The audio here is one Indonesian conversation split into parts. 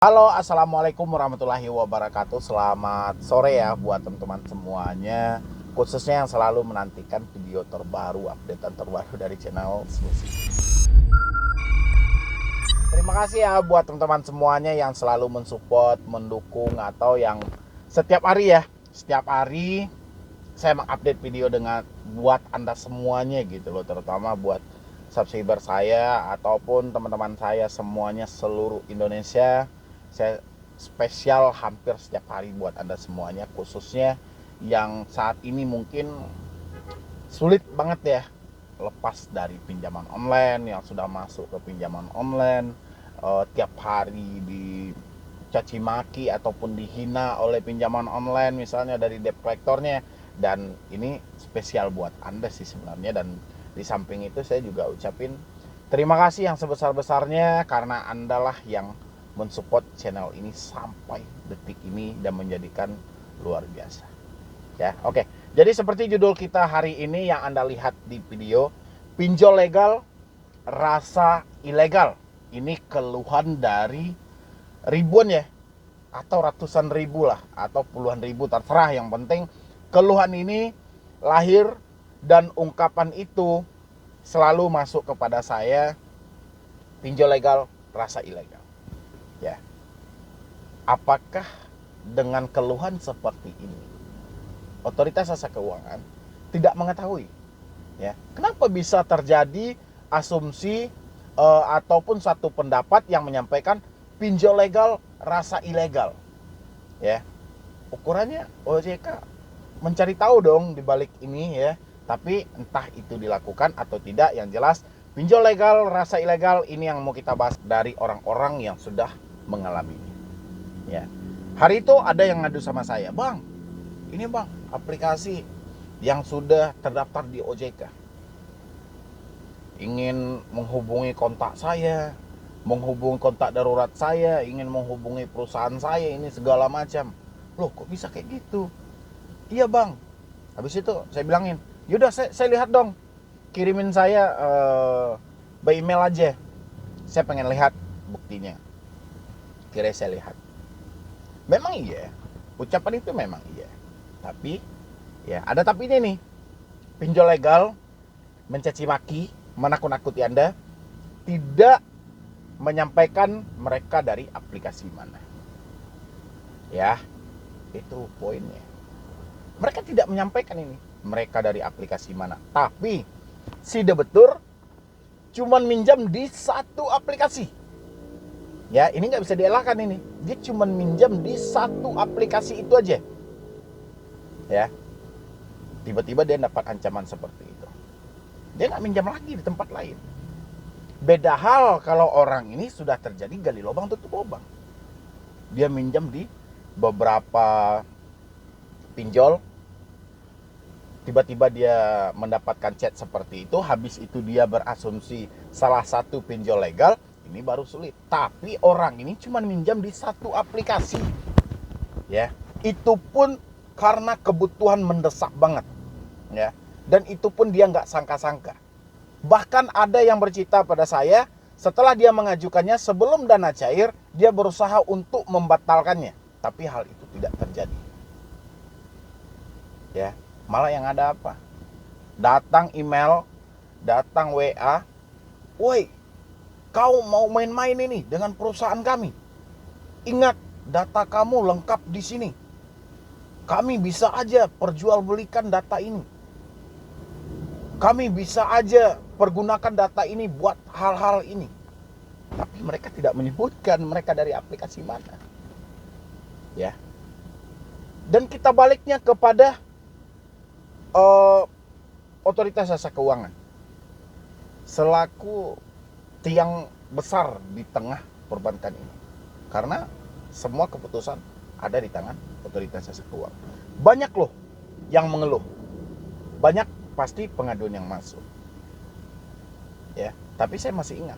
Halo, assalamualaikum warahmatullahi wabarakatuh. Selamat sore ya buat teman-teman semuanya, khususnya yang selalu menantikan video terbaru, updatean terbaru dari channel Snusi. Terima kasih ya buat teman-teman semuanya yang selalu mensupport, mendukung, atau yang setiap hari saya mengupdate video dengan buat Anda semuanya gitu loh, terutama buat subscriber saya ataupun teman-teman saya semuanya seluruh Indonesia. Saya spesial hampir setiap hari buat Anda semuanya, khususnya yang saat ini mungkin sulit banget ya lepas dari pinjaman online, yang sudah masuk ke pinjaman online, tiap hari dicaci maki ataupun dihina oleh pinjaman online, misalnya dari debt collectornya. Dan ini spesial buat Anda sih sebenarnya. Dan di samping itu saya juga ucapin terima kasih yang sebesar-besarnya, karena Anda lah yang mensupport channel ini sampai detik ini dan menjadikan luar biasa. Ya, oke. Jadi seperti judul kita hari ini yang Anda lihat di video, pinjol legal rasa ilegal. Ini keluhan dari ribuan ya, atau ratusan ribu lah, atau puluhan ribu, terserah. Yang penting keluhan ini lahir dan ungkapan itu selalu masuk kepada saya, pinjol legal rasa ilegal. Ya. Apakah dengan keluhan seperti ini Otoritas Jasa Keuangan tidak mengetahui ya kenapa bisa terjadi asumsi ataupun satu pendapat yang menyampaikan pinjol legal rasa ilegal? Ya, ukurannya OJK mencari tahu dong di balik ini ya. Tapi entah itu dilakukan atau tidak, yang jelas pinjol legal rasa ilegal ini yang mau kita bahas dari orang-orang yang sudah mengalaminya. Ya, hari itu ada yang ngadu sama saya, "Bang, ini bang, aplikasi yang sudah terdaftar di OJK ingin menghubungi kontak saya, menghubungi kontak darurat saya, ingin menghubungi perusahaan saya, ini segala macam." Loh, kok bisa kayak gitu? Iya bang. Habis itu saya bilangin, yaudah saya lihat dong, kirimin saya by email aja, saya pengen lihat buktinya. Kira saya lihat, memang iya, ucapan itu memang iya. Tapi ya ada tapinya nih. Pinjol legal mencaci maki, menakut-nakuti Anda, tidak menyampaikan mereka dari aplikasi mana. Ya, itu poinnya. Mereka tidak menyampaikan ini mereka dari aplikasi mana. Tapi si debetur cuman minjam di satu aplikasi. Ya, ini nggak bisa dielakkan ini. Dia cuman minjam di satu aplikasi itu aja. Ya, tiba-tiba dia dapat ancaman seperti itu. Dia nggak minjam lagi di tempat lain. Beda hal kalau orang ini sudah terjadi gali lubang tutup lubang. Dia minjam di beberapa pinjol, tiba-tiba dia mendapatkan chat seperti itu. Habis itu dia berasumsi salah satu pinjol legal. Ini baru sulit. Tapi orang ini cuma minjam di satu aplikasi. Ya, itu pun karena kebutuhan mendesak banget. Ya, dan itu pun dia nggak sangka-sangka. Bahkan ada yang bercerita pada saya, setelah dia mengajukannya sebelum dana cair, dia berusaha untuk membatalkannya, tapi hal itu tidak terjadi. Ya, malah yang ada apa? Datang email, datang WA, "Woi, kau mau main-main ini dengan perusahaan kami? Ingat, data kamu lengkap di sini. Kami bisa aja perjualbelikan data ini. Kami bisa aja pergunakan data ini buat hal-hal ini." Tapi mereka tidak menyebutkan mereka dari aplikasi mana. Ya. Dan kita baliknya kepada Otoritas Jasa Keuangan selaku tiang besar di tengah perbankan ini. Karena semua keputusan ada di tangan Otoritas Jasa Keuangan. Banyak loh yang mengeluh. Banyak pasti pengaduan yang masuk. Ya, tapi saya masih ingat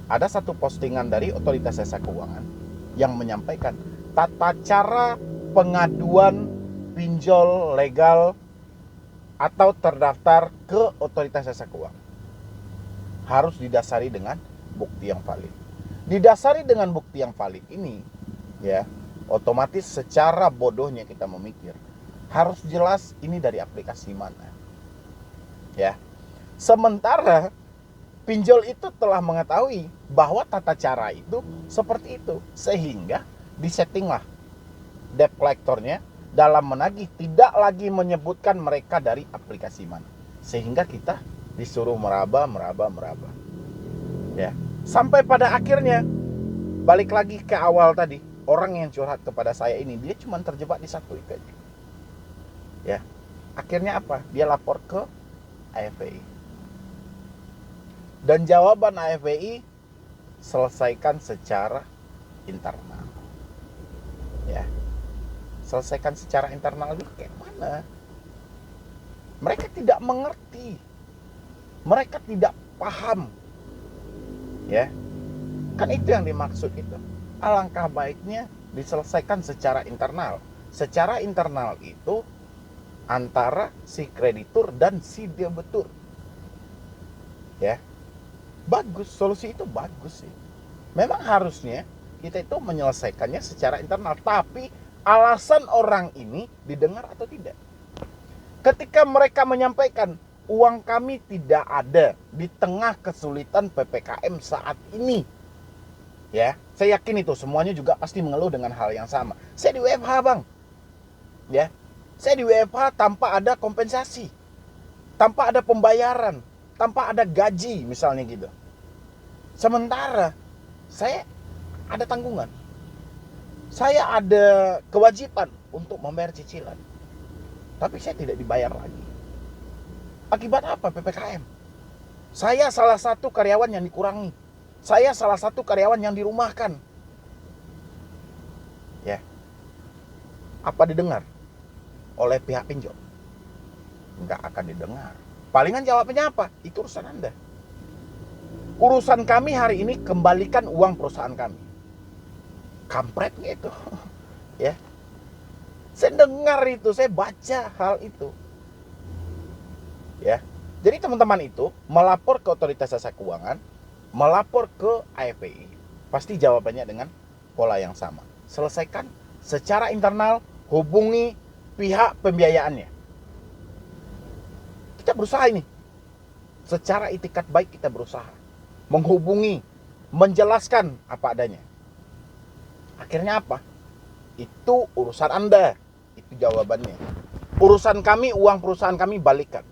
ada satu postingan dari Otoritas Jasa Keuangan yang menyampaikan tata cara pengaduan pinjol legal atau terdaftar ke Otoritas Jasa Keuangan harus didasari dengan bukti yang valid. Didasari dengan bukti yang valid ini, ya, otomatis secara bodohnya kita memikir, harus jelas ini dari aplikasi mana. Ya. Sementara pinjol itu telah mengetahui bahwa tata cara itu seperti itu, sehingga disettinglah debt collectornya dalam menagih tidak lagi menyebutkan mereka dari aplikasi mana, sehingga kita disuruh meraba. Ya, sampai pada akhirnya balik lagi ke awal tadi, orang yang curhat kepada saya ini dia cuma terjebak di satu itu aja. Ya, akhirnya apa? Dia lapor ke AFPI. Dan jawaban AFPI, selesaikan secara internal. Ya. Selesaikan secara internal itu kayak mana? Mereka tidak mengerti. Mereka tidak paham. Ya. Kan itu yang dimaksud itu. Alangkah baiknya diselesaikan secara internal. Secara internal itu antara si kreditur dan si debitur. Ya. Bagus, solusi itu bagus sih. Memang harusnya kita itu menyelesaikannya secara internal, tapi alasan orang ini didengar atau tidak. Ketika mereka menyampaikan uang kami tidak ada di tengah kesulitan PPKM saat ini, ya, saya yakin itu semuanya juga pasti mengeluh dengan hal yang sama. Saya di WFH, Bang. Ya. Saya di WFH tanpa ada kompensasi, tanpa ada pembayaran, tanpa ada gaji misalnya gitu. Sementara saya ada tanggungan, saya ada kewajiban untuk membayar cicilan, tapi saya tidak dibayar lagi. Akibat apa? PPKM. Saya salah satu karyawan yang dikurangi, saya salah satu karyawan yang dirumahkan. Ya, apa didengar oleh pihak pinjol? Nggak akan didengar. Palingan jawabnya apa? Itu urusan Anda. Urusan kami hari ini, kembalikan uang perusahaan kami. Kampretnya itu. Ya. Saya dengar itu, saya baca hal itu. Ya. Jadi teman-teman itu melapor ke otoritas jasa keuangan, melapor ke AFPI. Pasti jawabannya dengan pola yang sama. Selesaikan secara internal, hubungi pihak pembiayaannya. Kita berusaha ini. Secara itikat baik kita berusaha menghubungi, menjelaskan apa adanya. Akhirnya apa? Itu urusan Anda. Itu jawabannya. Urusan kami, uang perusahaan kami balikan.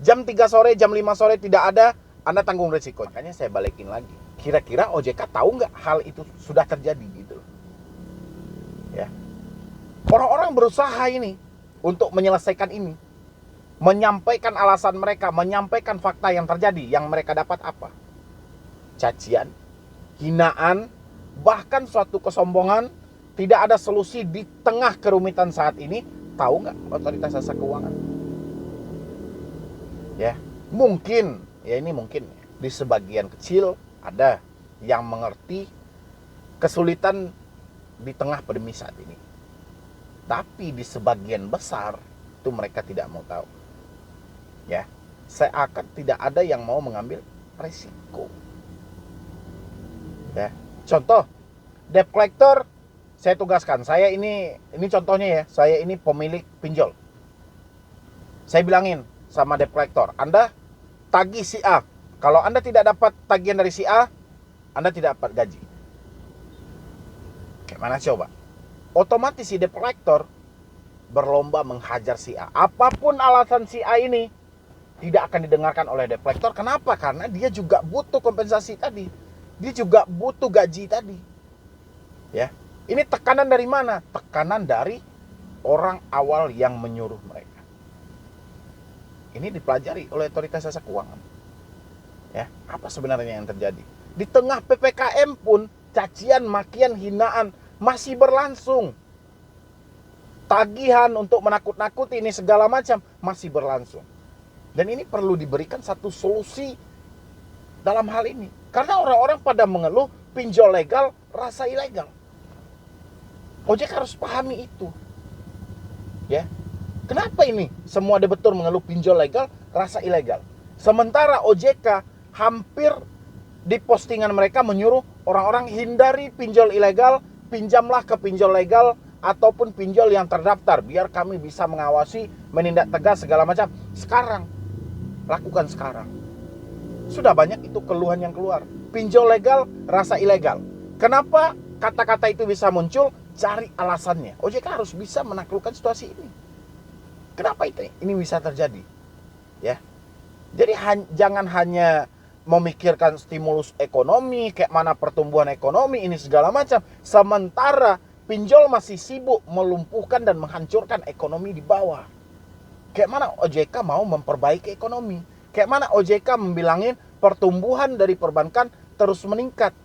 Jam 3 sore, jam 5 sore tidak ada, Anda tanggung resiko. Makanya saya balikin lagi. Kira-kira OJK tahu nggak hal itu sudah terjadi gitu? Ya. Orang-orang berusaha ini untuk menyelesaikan ini. Menyampaikan alasan mereka, menyampaikan fakta yang terjadi, yang mereka dapat apa? Cacian, hinaan, bahkan suatu kesombongan. Tidak ada solusi di tengah kerumitan saat ini. Tahu nggak otoritas jasa keuangan? Ya, mungkin, ya ini mungkin di sebagian kecil ada yang mengerti kesulitan di tengah pandemi saat ini. Tapi di sebagian besar itu mereka tidak mau tahu. Ya, seakan tidak ada yang mau mengambil resiko. Ya, contoh, debt collector saya tugaskan. Saya ini contohnya ya, saya ini pemilik pinjol. Saya bilangin sama debt collector, Anda tagih si A. Kalau Anda tidak dapat tagihan dari si A, Anda tidak dapat gaji. Gimana coba? Otomatis si debt collector berlomba menghajar si A. Apapun alasan si A ini tidak akan didengarkan oleh debt collector. Kenapa? Karena dia juga butuh kompensasi tadi. Dia juga butuh gaji tadi. Ya. Ini tekanan dari mana? Tekanan dari orang awal yang menyuruh mereka. Ini dipelajari oleh otoritas jasa keuangan. Ya, apa sebenarnya yang terjadi? Di tengah PPKM pun cacian, makian, hinaan masih berlangsung. Tagihan untuk menakut-nakuti ini segala macam masih berlangsung. Dan ini perlu diberikan satu solusi dalam hal ini. Karena orang-orang pada mengeluh pinjol legal rasa ilegal. OJK harus pahami itu. Ya. Kenapa ini semua debitur mengeluh pinjol legal rasa ilegal? Sementara OJK hampir di postingan mereka menyuruh orang-orang hindari pinjol ilegal, pinjamlah ke pinjol legal ataupun pinjol yang terdaftar biar kami bisa mengawasi, menindak tegas segala macam. Sekarang, lakukan sekarang. Sudah banyak itu keluhan yang keluar. Pinjol legal, rasa ilegal. Kenapa kata-kata itu bisa muncul? Cari alasannya. OJK harus bisa menaklukkan situasi ini. Kenapa ini bisa terjadi? Ya. Jadi jangan hanya memikirkan stimulus ekonomi, kayak mana pertumbuhan ekonomi ini segala macam, sementara pinjol masih sibuk melumpuhkan dan menghancurkan ekonomi di bawah. Kayak mana OJK mau memperbaiki ekonomi? Kayak mana OJK membilangin pertumbuhan dari perbankan terus meningkat?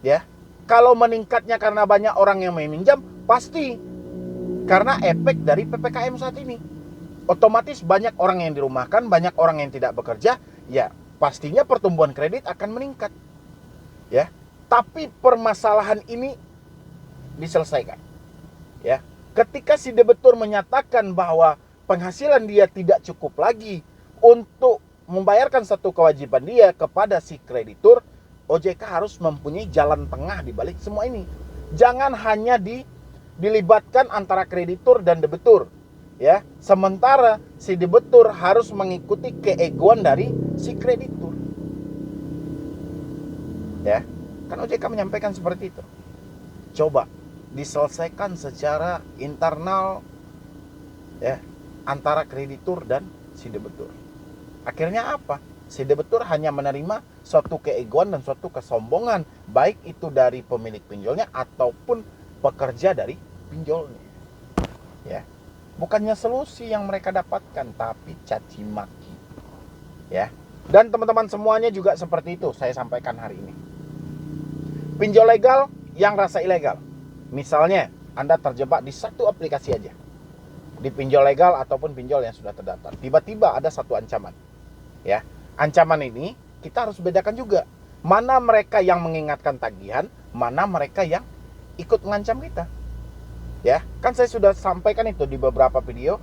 Ya, kalau meningkatnya karena banyak orang yang meminjam, pasti karena efek dari PPKM saat ini. Otomatis banyak orang yang dirumahkan, banyak orang yang tidak bekerja, ya pastinya pertumbuhan kredit akan meningkat. Ya, tapi permasalahan ini diselesaikan. Ya, ketika si debitur menyatakan bahwa penghasilan dia tidak cukup lagi untuk membayarkan satu kewajiban dia kepada si kreditur, OJK harus mempunyai jalan tengah di balik semua ini. Jangan hanya dilibatkan antara kreditur dan debitur. Ya, sementara si debitur harus mengikuti keegoan dari si kreditur. Ya, kan OJK menyampaikan seperti itu. Coba diselesaikan secara internal, ya, antara kreditur dan si debitur. Akhirnya apa? Si debitur hanya menerima suatu keegoan dan suatu kesombongan, baik itu dari pemilik pinjolnya ataupun pekerja dari pinjolnya. Ya. Bukannya solusi yang mereka dapatkan, tapi caci maki. Ya. Dan teman-teman semuanya juga seperti itu saya sampaikan hari ini. Pinjol legal yang rasa ilegal. Misalnya, Anda terjebak di satu aplikasi aja. Di pinjol legal ataupun pinjol yang sudah terdaftar. Tiba-tiba ada satu ancaman. Ya. Ancaman ini kita harus bedakan juga. Mana mereka yang mengingatkan tagihan, mana mereka yang ikut mengancam kita. Ya, kan saya sudah sampaikan itu di beberapa video.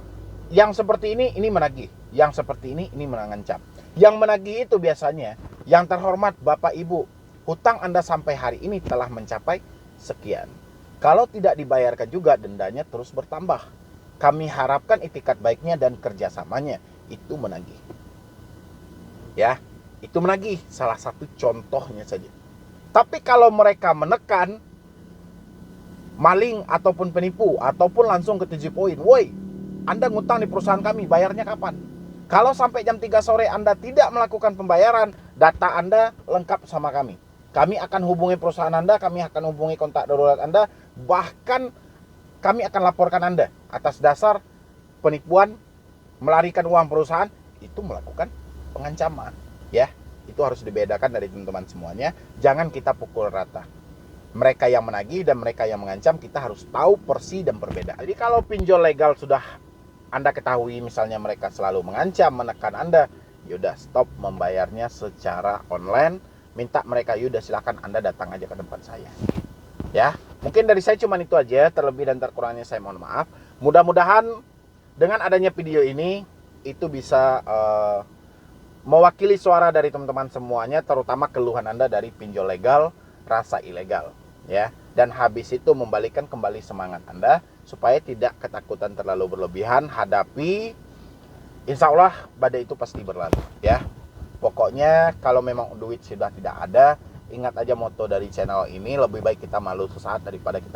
Yang seperti ini menagih. Yang seperti ini mengancam. Yang menagih itu biasanya, yang terhormat Bapak Ibu, hutang Anda sampai hari ini telah mencapai sekian. Kalau tidak dibayarkan juga, dendanya terus bertambah. Kami harapkan itikat baiknya dan kerjasamanya. Itu menagih. Ya, itu menagih. Salah satu contohnya saja. Tapi kalau mereka menekan, maling ataupun penipu, ataupun langsung ke 7 poin. Woi, Anda ngutang di perusahaan kami, bayarnya kapan? Kalau sampai jam 3 sore Anda tidak melakukan pembayaran, data Anda lengkap sama kami. Kami akan hubungi perusahaan Anda, kami akan hubungi kontak darurat Anda, bahkan kami akan laporkan Anda atas dasar penipuan, melarikan uang perusahaan, itu melakukan pengancaman. Ya, itu harus dibedakan dari teman-teman semuanya. Jangan kita pukul rata. Mereka yang menagih dan mereka yang mengancam, kita harus tahu persis dan perbedaan. Jadi kalau pinjol legal sudah Anda ketahui, misalnya mereka selalu mengancam, menekan Anda, yaudah stop membayarnya secara online. Minta mereka, yaudah silakan Anda datang aja ke tempat saya. Ya, mungkin dari saya cuma itu aja. Terlebih dan terkurangnya saya mohon maaf. Mudah-mudahan dengan adanya video ini, itu bisa mewakili suara dari teman-teman semuanya, terutama keluhan Anda dari pinjol legal, rasa ilegal. Ya, dan habis itu membalikan kembali semangat Anda supaya tidak ketakutan terlalu berlebihan, hadapi, insya Allah badai itu pasti berlalu. Ya, pokoknya kalau memang duit sudah tidak ada, ingat aja moto dari channel ini, lebih baik kita malu sesaat daripada kita